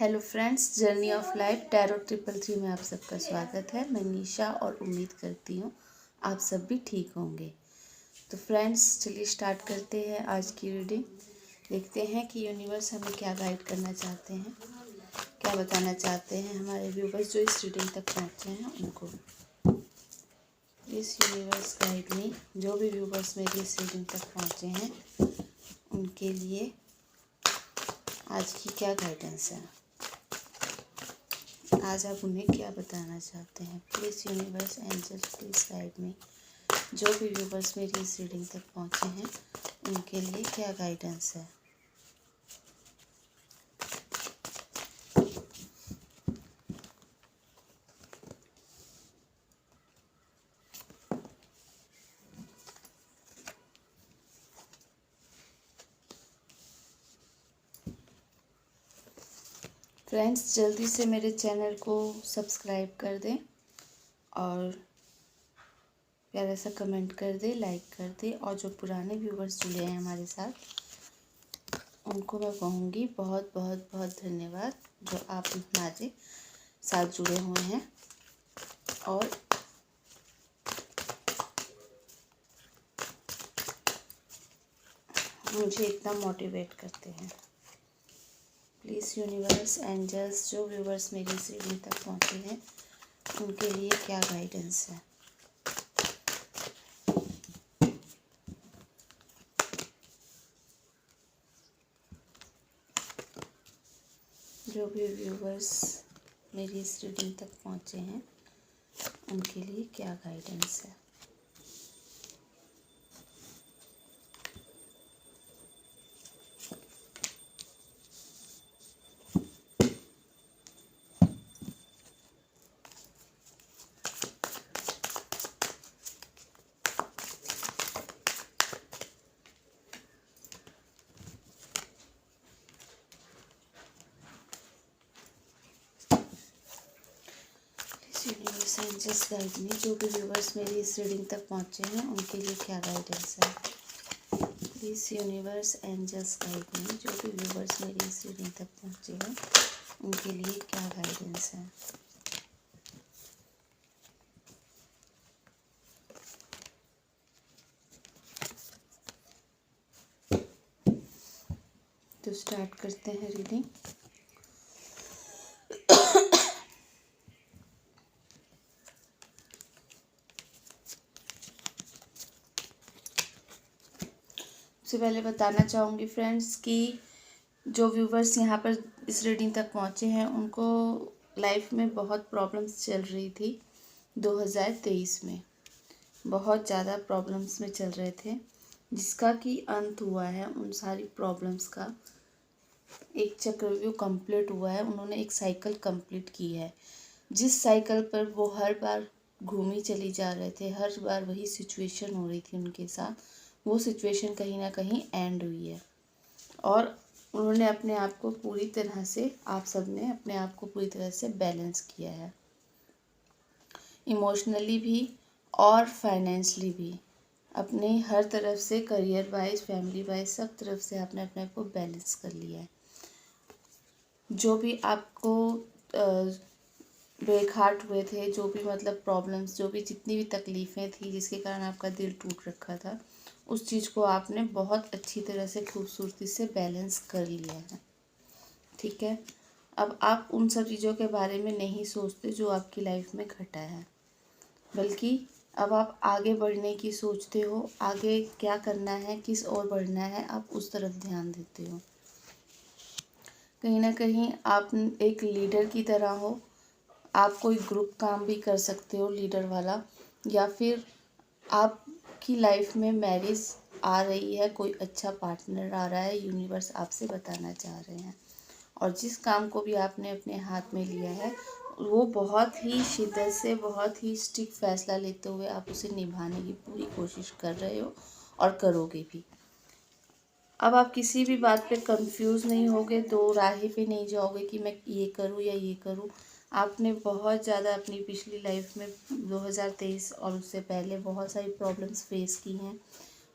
Hello friends, journey of life tarot 333 में आप सबका स्वागत है। मैं निशा और उम्मीद करती हूँ आप सब भी ठीक होंगे। तो फ्रेंड्स, चलिए स्टार्ट करते हैं आज की रीडिंग। देखते हैं कि यूनिवर्स हमें क्या गाइड करना चाहते हैं, क्या बताना चाहते हैं हमारे व्यूवर्स जो इस रीडिंग तक पहुँचे हैं उनको। इस यूनिवर्स गाइड में जो भी व्यूवर्स मेरी इस रीडिंग तक पहुँचे हैं उनके लिए आज की क्या गाइडेंस है, आज आप उन्हें क्या बताना चाहते हैं। Please universe angels please guide me. जो भी व्यूवर्स मेरी इस रीडिंग तक पहुंचे हैं उनके लिए क्या गाइडेंस है। फ्रेंड्स, जल्दी से मेरे चैनल को सब्सक्राइब कर दें और प्यारा सा कमेंट कर दें, लाइक कर दें। और जो पुराने व्यूवर्स जुड़े हैं हमारे साथ उनको मैं कहूँगी बहुत बहुत बहुत धन्यवाद, जो आप हमारे साथ जुड़े हुए हैं और मुझे इतना मोटिवेट करते हैं। प्लीज़ यूनिवर्स एंजल्स जो व्यूवर्स मेरी इस रीडिंग तक पहुँचे हैं उनके लिए क्या गाइडेंस है। जो भी व्यूवर्स मेरी इस रीडिंग तक पहुँचे हैं उनके लिए क्या गाइडेंस है। यूनिवर्स एंजल्स गाइड में जो भी व्यूवर्स मेरी इस रीडिंग तक पहुँचे हैं उनके लिए क्या गाइडेंस है। प्लीज़ यूनिवर्स एंजल्स गाइड में जो भी व्यूवर्स मेरी इस रीडिंग तक पहुँचे हैं उनके लिए क्या गाइडेंस है। तो स्टार्ट करते हैं रीडिंग। सबसे पहले बताना चाहूँगी फ्रेंड्स कि जो व्यूवर्स यहाँ पर इस रीडिंग तक पहुँचे हैं उनको लाइफ में बहुत प्रॉब्लम्स चल रही थी 2023 में। बहुत ज़्यादा प्रॉब्लम्स में चल रहे थे, जिसका कि अंत हुआ है। उन सारी प्रॉब्लम्स का एक चक्रव्यूह कंप्लीट हुआ है। उन्होंने एक साइकिल कंप्लीट की है। जिस साइकिल पर वो हर बार घूमी चली जा रहे थे, हर बार वही सिचुएशन हो रही थी उनके साथ, वो सिचुएशन कहीं ना कहीं एंड हुई है। और उन्होंने अपने आप को पूरी तरह से, आप सब ने अपने आप को पूरी तरह से बैलेंस किया है, इमोशनली भी और फाइनेंशली भी। अपने हर तरफ से, करियर वाइज, फैमिली वाइज, सब तरफ से आपने अपने आप को बैलेंस कर लिया है। जो भी आपको ब्रेक हार्ट हुए थे, जो भी मतलब प्रॉब्लम्स, जो भी जितनी भी तकलीफ़ें थी जिसके कारण आपका दिल टूट रखा था, उस चीज़ को आपने बहुत अच्छी तरह से, खूबसूरती से बैलेंस कर लिया है। ठीक है, अब आप उन सब चीज़ों के बारे में नहीं सोचते जो आपकी लाइफ में घटा है, बल्कि अब आप आगे बढ़ने की सोचते हो। आगे क्या करना है, किस ओर बढ़ना है, आप उस तरफ ध्यान देते हो। कहीं ना कहीं आप एक लीडर की तरह हो। आप कोई ग्रुप काम भी कर सकते हो लीडर वाला, या फिर आपकी लाइफ में मैरिज आ रही है, कोई अच्छा पार्टनर आ रहा है, यूनिवर्स आपसे बताना चाह रहे हैं। और जिस काम को भी आपने अपने हाथ में लिया है वो बहुत ही शिद्दत से, बहुत ही स्ट्रिक्ट फैसला लेते हुए आप उसे निभाने की पूरी कोशिश कर रहे हो और करोगे भी। अब आप किसी भी बात पे कंफ्यूज नहीं होगे, दो राहे पे नहीं जाओगे कि मैं ये करूँ या ये करूँ। आपने बहुत ज़्यादा अपनी पिछली लाइफ में 2023 और उससे पहले बहुत सारी प्रॉब्लम्स फेस की हैं,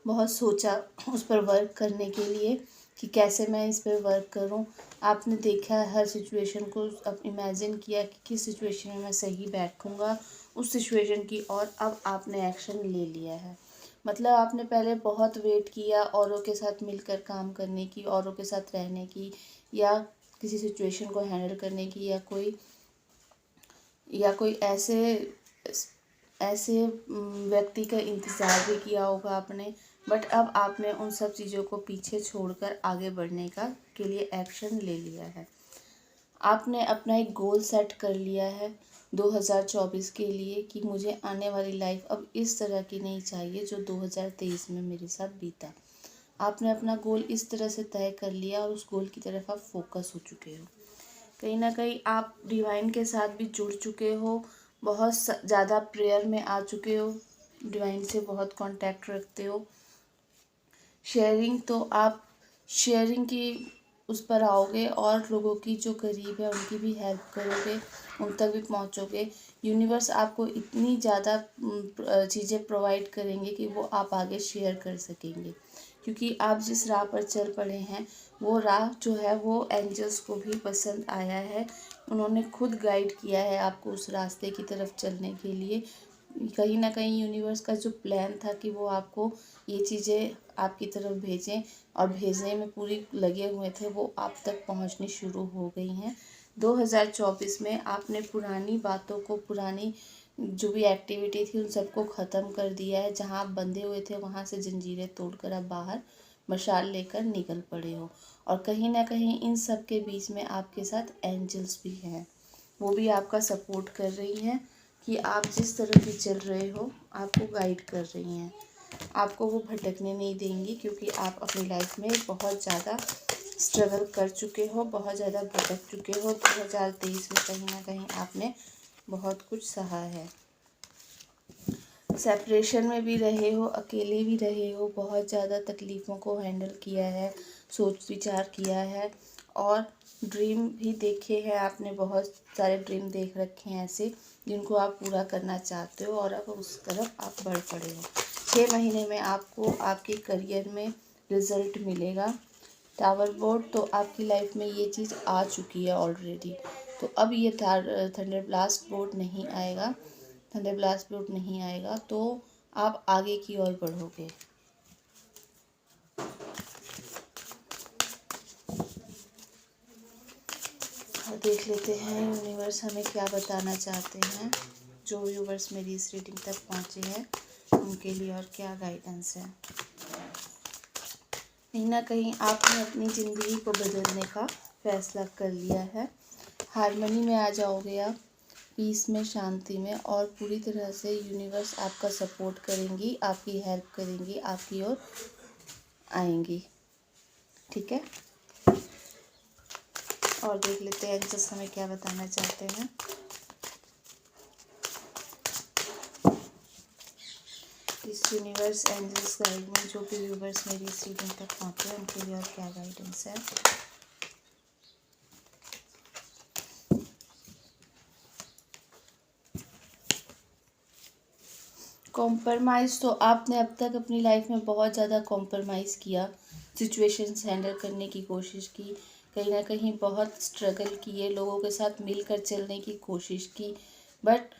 बहुत सोचा उस पर वर्क करने के लिए, कि कैसे मैं इस पर वर्क करूं। आपने देखा हर सिचुएशन को, अब इमेजिन किया कि किस सिचुएशन में मैं सही बैठूंगा उस सिचुएशन की, और अब आपने एक्शन ले लिया है। मतलब आपने पहले बहुत वेट किया औरों के साथ मिलकर काम करने की, औरों के साथ रहने की, या किसी सिचुएशन को हैंडल करने की, या कोई ऐसे ऐसे व्यक्ति का इंतज़ार भी किया होगा आपने। बट अब आपने उन सब चीज़ों को पीछे छोड़कर आगे बढ़ने के लिए एक्शन ले लिया है। आपने अपना एक गोल सेट कर लिया है 2024 के लिए कि मुझे आने वाली लाइफ अब इस तरह की नहीं चाहिए जो 2023 में मेरे साथ बीता। आपने अपना गोल इस तरह से तय कर लिया और उस गोल की तरफ आप फोकस हो चुके हो। कहीं ना कहीं आप डिवाइन के साथ भी जुड़ चुके हो, बहुत ज़्यादा प्रेयर में आ चुके हो, डिवाइन से बहुत कांटेक्ट रखते हो। शेयरिंग, तो आप शेयरिंग की उस पर आओगे और लोगों की जो करीब है उनकी भी हेल्प करोगे, उन तक भी पहुंचोगे। यूनिवर्स आपको इतनी ज़्यादा चीज़ें प्रोवाइड करेंगे कि वो आप आगे शेयर कर सकेंगे, क्योंकि आप जिस राह पर चल पड़े हैं वो राह जो है वो एंजल्स को भी पसंद आया है। उन्होंने खुद गाइड किया है आपको उस रास्ते की तरफ चलने के लिए। कहीं ना कहीं यूनिवर्स का जो प्लान था कि वो आपको ये चीज़ें आपकी तरफ भेजें और भेजने में पूरी लगे हुए थे, वो आप तक पहुंचनी शुरू हो गई हैं। 2024 में आपने पुरानी बातों को, पुरानी जो भी एक्टिविटी थी उन सबको ख़त्म कर दिया है। जहां आप बंधे हुए थे वहां से जंजीरें तोड़कर आप बाहर मशाल लेकर निकल पड़े हो। और कहीं ना कहीं इन सब के बीच में आपके साथ एंजल्स भी हैं, वो भी आपका सपोर्ट कर रही हैं कि आप जिस तरफ भी चल रहे हो आपको गाइड कर रही हैं। आपको वो भटकने नहीं देंगी, क्योंकि आप अपनी लाइफ में बहुत ज़्यादा स्ट्रगल कर चुके हो, बहुत ज़्यादा भटक चुके हो। 2023 में कहीं ना कहीं आपने बहुत कुछ सहा है। सेपरेशन में भी रहे हो, अकेले भी रहे हो, बहुत ज़्यादा तकलीफ़ों को हैंडल किया है, सोच विचार किया है, और ड्रीम भी देखे हैं आपने। बहुत सारे ड्रीम देख रखे हैं ऐसे जिनको आप पूरा करना चाहते हो, और अब उस तरफ आप बढ़ पड़े हो। 6 महीने में आपको आपके करियर में रिज़ल्ट मिलेगा। टावर बोर्ड, तो आपकी लाइफ में ये चीज़ आ चुकी है ऑलरेडी। तो अब ये थंडर ब्लास्ट बोर्ड नहीं आएगा, थंडर ब्लास्ट बोर्ड नहीं आएगा, तो आप आगे की ओर बढ़ोगे। और देख लेते हैं यूनिवर्स हमें क्या बताना चाहते हैं। जो व्यूवर्स मेरी इस रीडिंग तक पहुँचे हैं उनके लिए और क्या गाइडेंस है। कहीं ना कहीं आपने अपनी ज़िंदगी को बदलने का फैसला कर लिया है। हार्मनी में आ जाओगे आप, पीस में, शांति में, और पूरी तरह से यूनिवर्स आपका सपोर्ट करेंगी, आपकी हेल्प करेंगी, आपकी ओर आएंगी। ठीक है, और देख लेते हैं एंजल्स हमें क्या बताना चाहते हैं। इस यूनिवर्स एंजल्स गाइड में जो भी व्यूवर्स मेरी इस रीडिंग तक पहुँचे हैं उनके लिए और क्या गाइडेंस है। कॉम्प्रोमाइज़, तो आपने अब तक अपनी लाइफ में बहुत ज़्यादा कॉम्प्रोमाइज़ किया, सिचुएशंस हैंडल करने की कोशिश की, कहीं ना कहीं बहुत स्ट्रगल किए, लोगों के साथ मिलकर चलने की कोशिश की, बट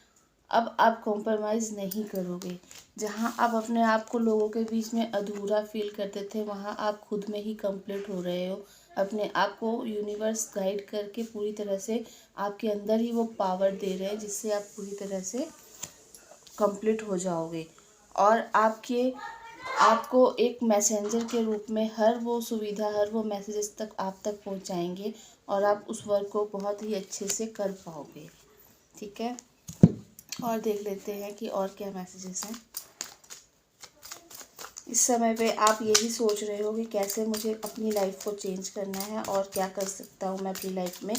अब आप कॉम्प्रोमाइज़ नहीं करोगे। जहां आप अपने आप को लोगों के बीच में अधूरा फील करते थे वहां आप खुद में ही कंप्लीट हो रहे हो। अपने आप को यूनिवर्स गाइड करके पूरी तरह से आपके अंदर ही वो पावर दे रहे हैं जिससे आप पूरी तरह से कंप्लीट हो जाओगे। और आपको एक मैसेंजर के रूप में हर वो सुविधा, हर वो मैसेजेस तक आप तक पहुंचाएंगे, और आप उस वर्क को बहुत ही अच्छे से कर पाओगे। ठीक है, और देख लेते हैं कि और क्या मैसेजेस हैं। इस समय पे आप यही सोच रहे हो कि कैसे मुझे अपनी लाइफ को चेंज करना है और क्या कर सकता हूँ मैं अपनी लाइफ में,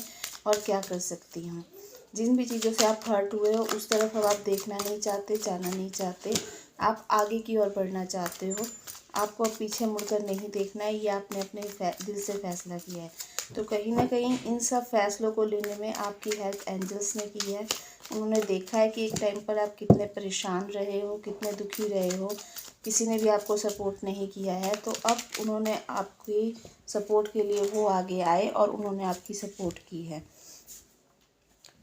और क्या कर सकती हूँ। जिन भी चीज़ों से आप हर्ट हुए हो उस तरफ अब आप देखना नहीं चाहते, जाना नहीं चाहते, आप आगे की ओर बढ़ना चाहते हो। आपको अब पीछे मुड़कर नहीं देखना है, ये आपने अपने दिल से फैसला किया है। तो कहीं ना कहीं इन सब फैसलों को लेने में आपकी हेल्प एंजल्स ने की है। उन्होंने देखा है कि एक टाइम पर आप कितने परेशान रहे हो, कितने दुखी रहे हो, किसी ने भी आपको सपोर्ट नहीं किया है। तो अब उन्होंने आपकी सपोर्ट के लिए वो आगे आए और उन्होंने आपकी सपोर्ट की है।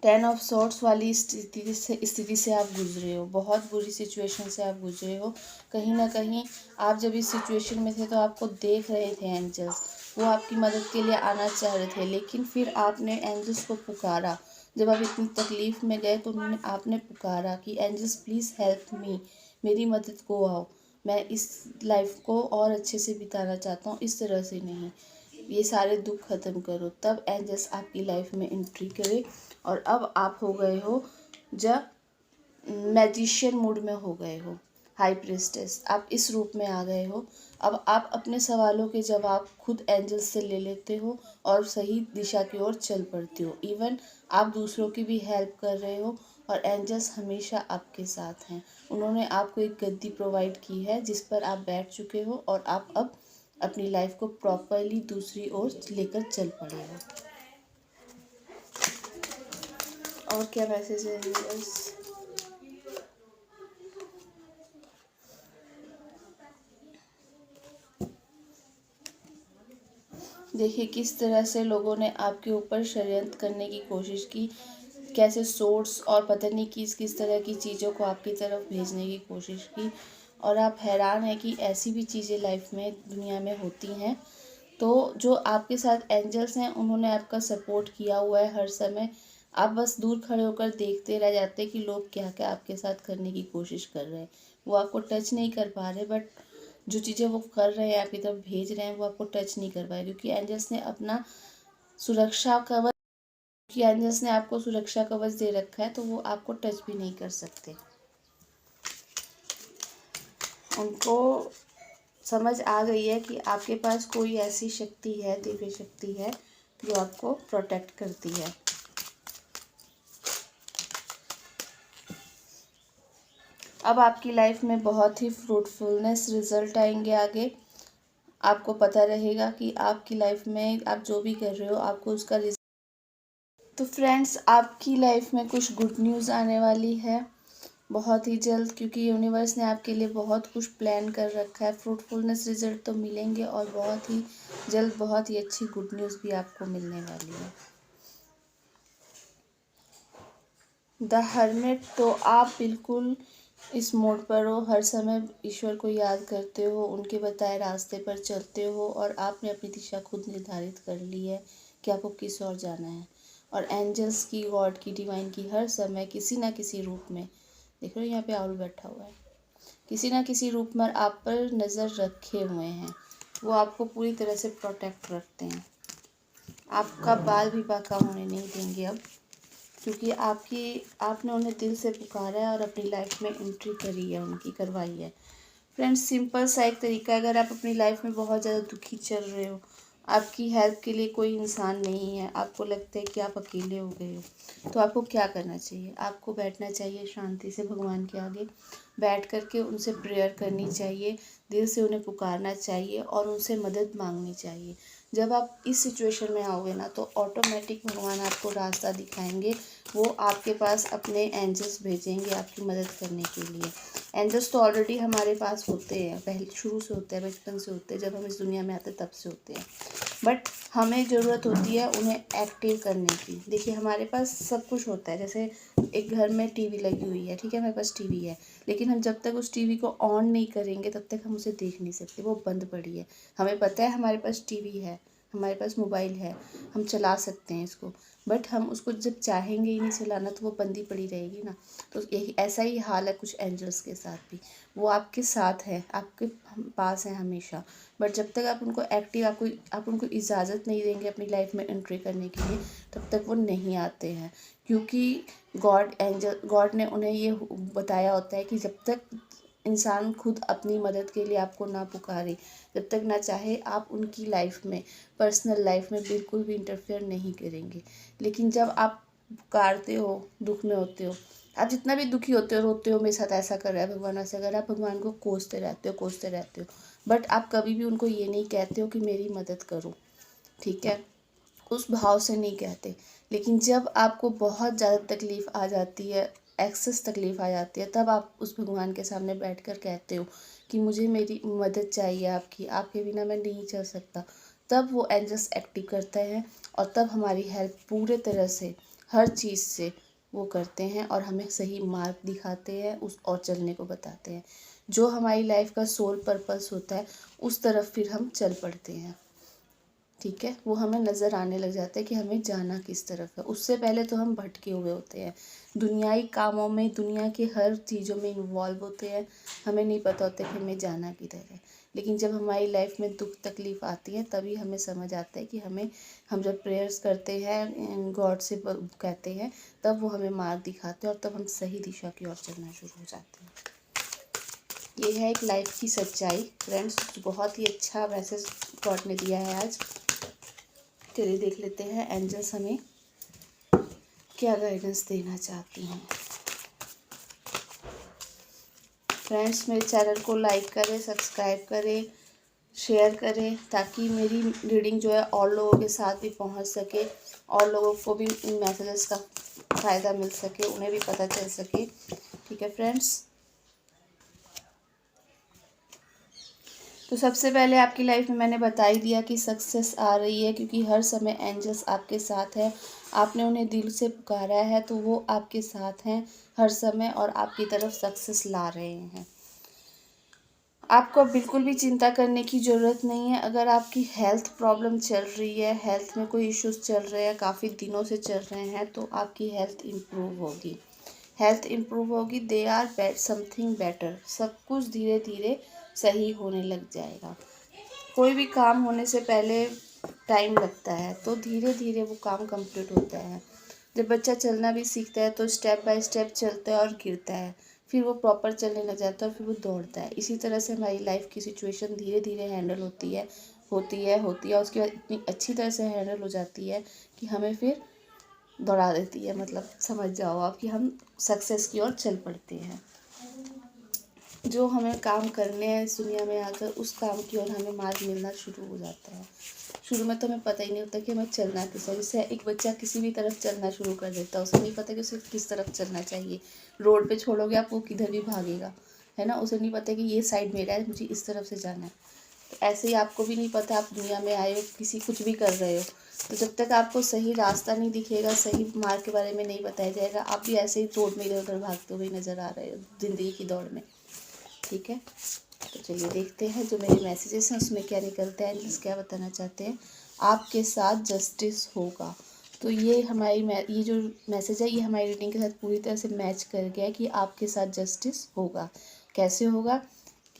10 ऑफ सॉर्ट्स वाली स्थिति से आप गुजरे हो, बहुत बुरी सिचुएशन से आप गुजरे हो। कहीं ना कहीं आप जब इस सिचुएशन में थे तो आपको देख रहे थे एंजल्स, वो आपकी मदद के लिए आना चाह रहे थे, लेकिन फिर आपने एंजल्स को पुकारा। जब आप इतनी तकलीफ़ में गए तो आपने पुकारा कि एंजल्स प्लीज़ हेल्प मी, मेरी मदद को आओ, मैं इस लाइफ को और अच्छे से बिताना चाहता हूँ, इस तरह से नहीं, ये सारे दुख ख़त्म करो। तब एंजल्स आपकी लाइफ में एंट्री करे और अब आप हो गए हो जब मैजिशियन मूड में हो गए हो, हाई प्रिस्टेस, आप इस रूप में आ गए हो। अब आप अपने सवालों के जवाब खुद एंजल्स से ले लेते हो और सही दिशा की ओर चल पड़ते हो। इवन आप दूसरों की भी हेल्प कर रहे हो और एंजल्स हमेशा आपके साथ हैं। उन्होंने आपको एक गद्दी प्रोवाइड की है जिस पर आप बैठ चुके हो और आप अब अपनी लाइफ को प्रॉपरली दूसरी ओर लेकर चल पड़े हो। और क्या मैसेज है यूनिवर्स? देखिए किस तरह से लोगों ने आपके ऊपर षड्यंत्र करने की कोशिश की, कैसे सोर्स और पता नहीं किस तरह की चीज़ों को आपकी तरफ भेजने की कोशिश की, और आप हैरान हैं कि ऐसी भी चीज़ें लाइफ में दुनिया में होती हैं। तो जो आपके साथ एंजल्स हैं उन्होंने आपका सपोर्ट किया हुआ है हर समय। आप बस दूर खड़े होकर देखते रह जाते हैं कि लोग क्या क्या आपके साथ करने की कोशिश कर रहे हैं। वो आपको टच नहीं कर पा रहे, बट जो चीज़ें वो कर रहे हैं आपकी तरफ भेज रहे हैं वो आपको टच नहीं कर पाए, क्योंकि एंजल्स ने अपना सुरक्षा कवच कि एंजल्स ने आपको सुरक्षा कवच दे रखा है, तो वो आपको टच भी नहीं कर सकते। उनको समझ आ गई है कि आपके पास कोई ऐसी शक्ति है, दिव्य शक्ति है जो आपको प्रोटेक्ट करती है। अब आपकी लाइफ में बहुत ही फ्रूटफुलनेस रिजल्ट आएंगे आगे। आपको पता रहेगा कि आपकी लाइफ में आप जो भी कर रहे हो आपको उसका रिजल्ट। तो फ्रेंड्स, आपकी लाइफ में कुछ गुड न्यूज़ आने वाली है बहुत ही जल्द, क्योंकि यूनिवर्स ने आपके लिए बहुत कुछ प्लान कर रखा है। फ्रूटफुलनेस रिजल्ट तो मिलेंगे और बहुत ही जल्द बहुत ही अच्छी गुड न्यूज़ भी आपको मिलने वाली है। द हर्मिट, तो आप बिल्कुल इस मोड पर हो, हर समय ईश्वर को याद करते हो, उनके बताए रास्ते पर चलते हो और आपने अपनी दिशा खुद निर्धारित कर ली है कि आपको किस ओर जाना है। और एंजल्स की, गॉड की, डिवाइन की हर समय किसी ना किसी रूप में, देख रहे हो यहाँ पे आउल बैठा हुआ है, किसी ना किसी रूप में आप पर नज़र रखे हुए हैं। वो आपको पूरी तरह से प्रोटेक्ट रखते हैं। आपका बाल भी बाका होने नहीं देंगे अब, क्योंकि आपने उन्हें दिल से पुकारा है और अपनी लाइफ में एंट्री करी है, उनकी करवाई है। फ्रेंड्स, सिंपल सा एक तरीका, अगर आप अपनी लाइफ में बहुत ज़्यादा दुखी चल रहे हो, आपकी हेल्प के लिए कोई इंसान नहीं है, आपको लगता है कि आप अकेले हो गए हो, तो आपको क्या करना चाहिए? आपको बैठना चाहिए शांति से भगवान के आगे, बैठ कर के उनसे प्रेयर करनी चाहिए, दिल से उन्हें पुकारना चाहिए और उनसे मदद मांगनी चाहिए। जब आप इस सिचुएशन में आओगे ना तो ऑटोमेटिक भगवान आपको रास्ता दिखाएंगे। वो आपके पास अपने एंजल्स भेजेंगे आपकी मदद करने के लिए। एंजल्स तो ऑलरेडी हमारे पास होते हैं, पहले शुरू से होते हैं, बचपन से होते हैं, जब हम इस दुनिया में आते हैं तब से होते हैं, बट हमें ज़रूरत होती है उन्हें एक्टिव करने की। देखिए हमारे पास सब कुछ होता है, जैसे एक घर में टीवी लगी हुई है, ठीक है, हमारे पास टीवी है, लेकिन हम जब तक उस टीवी को ऑन नहीं करेंगे तब तक हम उसे देख नहीं सकते, वो बंद पड़ी है। हमें पता है हमारे पास टीवी है, हमारे पास मोबाइल है, हम चला सकते हैं इसको, बट हम उसको जब चाहेंगे ही नहीं चलाना तो वो बंदी पड़ी रहेगी ना। तो यही ऐसा ही हाल है कुछ एंजल्स के साथ भी, वो आपके साथ है, आपके पास है हमेशा, बट जब तक आप उनको एक्टिव, आप उनको इजाज़त नहीं देंगे अपनी लाइफ में एंट्री करने के लिए, तब तक वो नहीं आते हैं। क्योंकि गॉड ने उन्हें ये बताया होता है कि जब तक इंसान खुद अपनी मदद के लिए आपको ना पुकारे, जब तक ना चाहे, आप उनकी लाइफ में, पर्सनल लाइफ में बिल्कुल भी इंटरफेयर नहीं करेंगे। लेकिन जब आप पुकारते हो, दुख में होते हो, आप जितना भी दुखी होते हो, रोते हो, मेरे साथ ऐसा कर रहा है भगवान, ऐसा कर रहा है, आप भगवान को कोसते रहते हो, बट आप कभी भी उनको ये नहीं कहते हो कि मेरी मदद करो, ठीक है। उस भाव से नहीं कहते। लेकिन जब आपको बहुत ज़्यादा तकलीफ़ आ जाती है, एक्सेस तकलीफ़ आ जाती है, तब आप उस भगवान के सामने बैठकर कहते हो कि मुझे मेरी मदद चाहिए आपकी, आपके बिना मैं नहीं चल सकता। तब वो एंजल्स एक्टिव करते हैं और तब हमारी हेल्प पूरे तरह से हर चीज़ से वो करते हैं और हमें सही मार्ग दिखाते हैं उस और चलने को बताते हैं। जो हमारी लाइफ का सोल पर्पस होता है उस तरफ फिर हम चल पड़ते हैं। ठीक है, वो हमें नज़र आने लग जाता है कि हमें जाना किस तरफ है। उससे पहले तो हम भटके हुए होते हैं, दुनियाई कामों में, दुनिया के हर चीज़ों में इन्वॉल्व होते हैं। हमें नहीं पता होता कि हमें जाना किधर है। लेकिन जब हमारी लाइफ में दुख तकलीफ़ आती है तभी हमें समझ आता है कि हम जब प्रेयर्स करते हैं, गॉड से कहते हैं, तब वो हमें मार्ग दिखाते हैं और तब हम सही दिशा की ओर चलना शुरू हो जाते हैं। ये है एक लाइफ की सच्चाई फ्रेंड्स। बहुत ही अच्छा मैसेज गॉड ने दिया है आज। चलिए देख लेते हैं एंजल्स हमें क्या गाइडेंस देना चाहती हैं। फ्रेंड्स, मेरे चैनल को लाइक करें, सब्सक्राइब करें, शेयर करें, ताकि मेरी रीडिंग जो है और लोगों के साथ भी पहुंच सके, और लोगों को भी इन मैसेजेस का फ़ायदा मिल सके, उन्हें भी पता चल सके। ठीक है फ्रेंड्स, तो सबसे पहले आपकी लाइफ में मैंने बता ही दिया कि सक्सेस आ रही है, क्योंकि हर समय एंजल्स आपके साथ हैं। आपने उन्हें दिल से पुकारा है तो वो आपके साथ हैं हर समय और आपकी तरफ सक्सेस ला रहे हैं। आपको बिल्कुल भी चिंता करने की ज़रूरत नहीं है। अगर आपकी हेल्थ प्रॉब्लम चल रही है, हेल्थ में कोई इश्यूज चल रहे हैं, काफ़ी दिनों से चल रहे हैं, तो आपकी हेल्थ इम्प्रूव होगी। हेल्थ इम्प्रूव होगी, दे आर समथिंग बेटर। सब कुछ धीरे धीरे सही होने लग जाएगा। कोई भी काम होने से पहले टाइम लगता है, तो धीरे धीरे वो काम कंप्लीट होता है। जब बच्चा चलना भी सीखता है तो स्टेप बाय स्टेप चलता है और गिरता है, फिर वो प्रॉपर चलने लग जाता है और फिर वो दौड़ता है। इसी तरह से हमारी लाइफ की सिचुएशन धीरे धीरे हैंडल होती है, उसके बाद इतनी अच्छी तरह से हैंडल हो जाती है कि हमें फिर दौड़ा देती है। मतलब समझ जाओ आप कि हम सक्सेस की ओर चल पड़ते हैं। जो हमें काम करने हैं इस दुनिया में आकर, उस काम की ओर हमें मार्ग मिलना शुरू हो जाता है। शुरू में तो हमें पता ही नहीं होता कि हमें चलना किस है। जैसे एक बच्चा किसी भी तरफ चलना शुरू कर देता है, उसे नहीं पता कि उसे किस तरफ चलना चाहिए। रोड पे छोड़ोगे आप, वो किधर भी भागेगा, है ना। उसे नहीं पता कि ये साइड मेरा है, मुझे इस तरफ से जाना है। तो ऐसे ही आपको भी नहीं पता, आप दुनिया में आए हो, किसी कुछ भी कर रहे हो, तो जब तक आपको सही रास्ता नहीं दिखेगा, सही मार्ग के बारे में नहीं बताया जाएगा, आप भी ऐसे ही रोड में इधर उधर भागते हुए नज़र आ रहे हो ज़िंदगी की दौड़ में। ठीक है, तो चलिए देखते हैं जो मेरे मैसेजेस हैं उसमें क्या निकलता है, एंजल्स क्या बताना चाहते हैं। आपके साथ जस्टिस होगा। तो ये ये जो मैसेज है ये हमारी रीडिंग के साथ पूरी तरह से मैच कर गया है कि आपके साथ जस्टिस होगा। कैसे होगा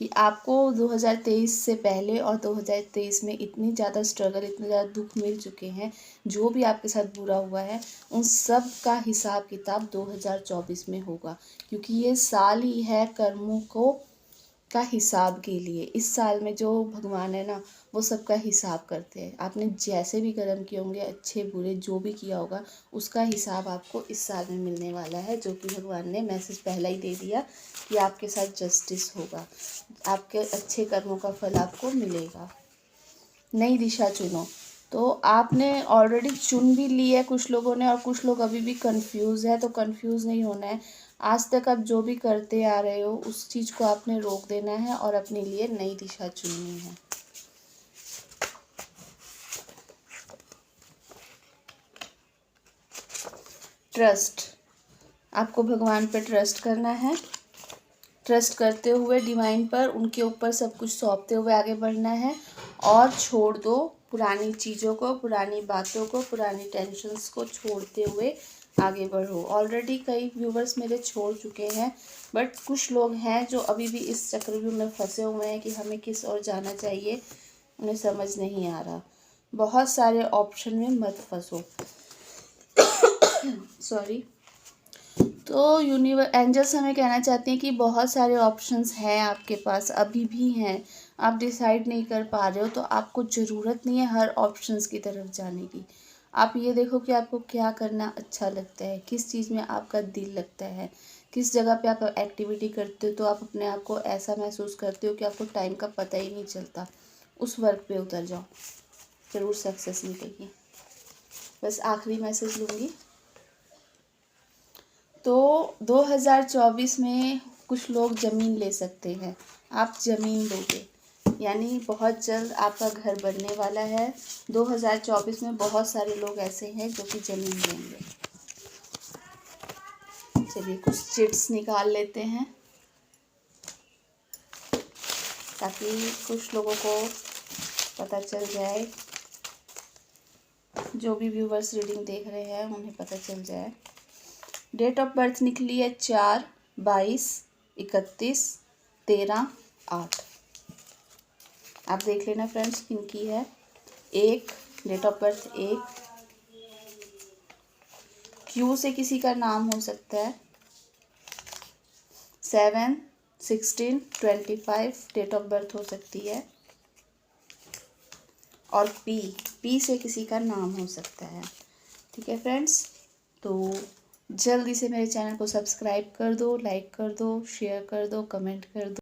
कि आपको 2023 से पहले और 2023 में इतनी ज़्यादा स्ट्रगल, इतने ज़्यादा दुख मिल चुके हैं, जो भी आपके साथ बुरा हुआ है उन सब का हिसाब किताब 2024 में होगा। क्योंकि ये साल ही है कर्मों का हिसाब के लिए। इस साल में जो भगवान है ना, वो सबका हिसाब करते हैं। आपने जैसे भी कर्म किए होंगे, अच्छे बुरे जो भी किया होगा, उसका हिसाब आपको इस साल में मिलने वाला है, जो कि भगवान ने मैसेज पहला ही दे दिया कि आपके साथ जस्टिस होगा। आपके अच्छे कर्मों का फल आपको मिलेगा। नई दिशा चुनो। तो आपने ऑलरेडी चुन भी ली है कुछ लोगों ने, और कुछ लोग अभी भी कंफ्यूज है। तो कंफ्यूज नहीं होना है। आज तक आप जो भी करते आ रहे हो उस चीज़ को आपने रोक देना है और अपने लिए नई दिशा चुननी है। ट्रस्ट, आपको भगवान पर ट्रस्ट करना है। ट्रस्ट करते हुए डिवाइन पर, उनके ऊपर सब कुछ सौंपते हुए आगे बढ़ना है। और छोड़ दो पुरानी चीज़ों को, पुरानी बातों को, पुरानी टेंशन्स को छोड़ते हुए आगे बढ़ो। ऑलरेडी कई व्यूवर्स मेरे छोड़ चुके हैं, बट कुछ लोग हैं जो अभी भी इस चक्रव्यूह में फंसे हुए हैं कि हमें किस ओर जाना चाहिए, उन्हें समझ नहीं आ रहा। बहुत सारे ऑप्शन में मत फंसो। सॉरी। तो एंजल्स हमें कहना चाहते हैं कि बहुत सारे ऑप्शंस हैं आपके पास, अभी भी हैं। आप डिसाइड नहीं कर पा रहे हो, तो आपको ज़रूरत नहीं है हर ऑप्शंस की तरफ जाने की। आप ये देखो कि आपको क्या करना अच्छा लगता है, किस चीज़ में आपका दिल लगता है, किस जगह पे आप एक्टिविटी करते हो तो आप अपने आप को ऐसा महसूस करते हो कि आपको टाइम का पता ही नहीं चलता। उस वर्क पे उतर जाओ, ज़रूर सक्सेस मिलेगी। बस आखिरी मैसेज लूँगी। तो 2024 में कुछ लोग ज़मीन ले सकते हैं, आप ज़मीन लोगे, यानी बहुत जल्द आपका घर बनने वाला है। 2024 में बहुत सारे लोग ऐसे हैं जो कि ज़मीन लेंगे। चलिए कुछ चिट्स निकाल लेते हैं ताकि कुछ लोगों को पता चल जाए, जो भी व्यूवर्स रीडिंग देख रहे हैं उन्हें पता चल जाए। डेट ऑफ बर्थ निकली है 4, 22, 31, 13, 8। आप देख लेना फ्रेंड्स किनकी है। 1 डेट ऑफ बर्थ 1, क्यू से किसी का नाम हो सकता है। 7, 16, 25 डेट ऑफ बर्थ हो सकती है। और पी से किसी का नाम हो सकता है। ठीक है फ्रेंड्स, तो जल्दी से मेरे चैनल को सब्सक्राइब कर दो, लाइक कर दो, शेयर कर दो, कमेंट कर दो।